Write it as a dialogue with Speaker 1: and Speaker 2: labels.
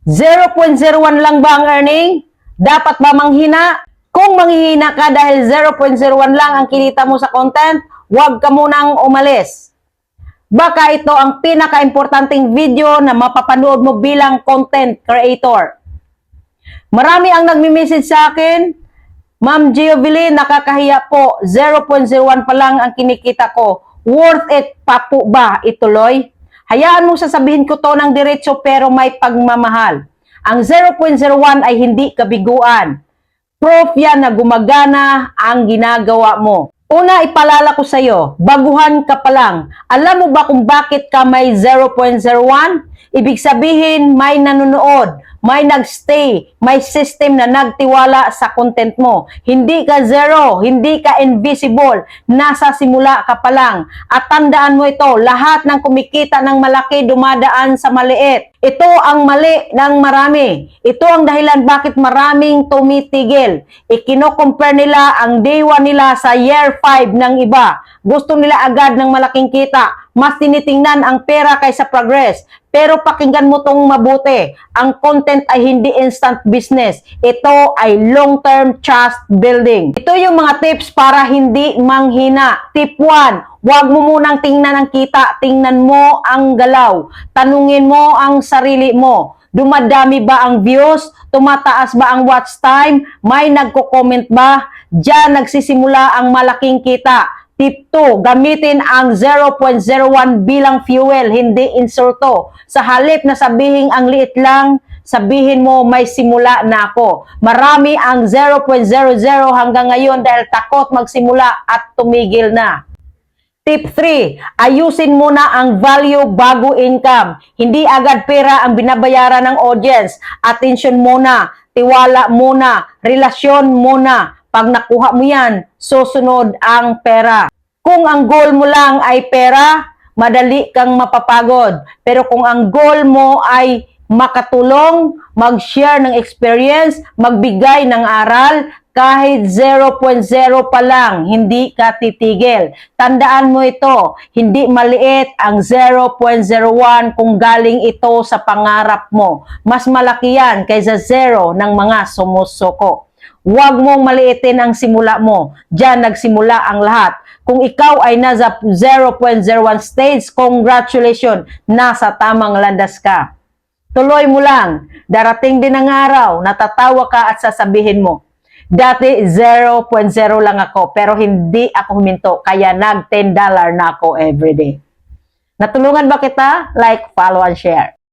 Speaker 1: 0.01 lang ba ang earning? Dapat ba manghina? Kung manghihina ka dahil 0.01 lang ang kinita mo sa content, huwag ka munang umalis. Baka ito ang pinaka-importanting video na mapapanood mo bilang content creator. Marami ang nagmi-message sa akin, Ma'am Giovelyn, nakakahiya po, 0.01 pa lang ang kinikita ko. Worth it pa po ba ituloy? Hayaan mo sasabihin ko to ng diretso pero may pagmamahal. Ang 0.01 ay hindi kabiguan. Proof yan na gumagana ang ginagawa mo. Una, ipalala ko sa iyo, baguhan ka pa lang. Alam mo ba kung bakit ka may 0.01? Ibig sabihin, may nanonood, may nagstay, may system na nagtiwala sa content mo. Hindi ka zero, hindi ka invisible, nasa simula ka pa lang. At tandaan mo ito, lahat ng kumikita ng malaki dumadaan sa maliit. Ito ang mali ng marami. Ito ang dahilan bakit maraming tumitigil. Ikino-compare nila ang day 1 nila sa year 5 ng iba. Gusto nila agad ng malaking kita. Mas tinitingnan ang pera kaysa progress. Pero pakinggan mo tong mabuti. Ang content ay hindi instant business. Ito ay long-term trust building. Ito yung mga tips para hindi manghina. Tip 1. Huwag mo munang tingnan ang kita, tingnan mo ang galaw. Tanungin mo ang sarili mo. Dumadami ba ang views? Tumataas ba ang watch time? May nagko-comment ba? Diyan nagsisimula ang malaking kita. Tip 2, gamitin ang 0.01 bilang fuel, hindi insulto. Sa halip na sabihin ang liit lang, sabihin mo may simula na ako. Marami ang 0.00 hanggang ngayon dahil takot magsimula at tumigil na. Tip 3, ayusin muna ang value bago income. Hindi agad pera ang binabayaran ng audience. Attention muna, tiwala muna, relasyon muna. Pag nakuha mo yan, susunod ang pera. Kung ang goal mo lang ay pera, madali kang mapapagod. Pero kung ang goal mo ay makatulong, mag-share ng experience, magbigay ng aral, kahit 0.0 pa lang, hindi ka titigil. Tandaan mo ito, hindi maliit ang 0.01 kung galing ito sa pangarap mo. Mas malaki yan kaysa 0 ng mga sumusuko. Huwag mong maliitin ang simula mo. Diyan nagsimula ang lahat. Kung ikaw ay nasa 0.01 stage, congratulations, nasa tamang landas ka. Tuloy mo lang. Darating din ang araw, natatawa ka at sasabihin mo, dati 0.0 lang ako, pero hindi ako huminto, kaya nag $10 na ako everyday. Natulungan ba kita? Like, follow, and share.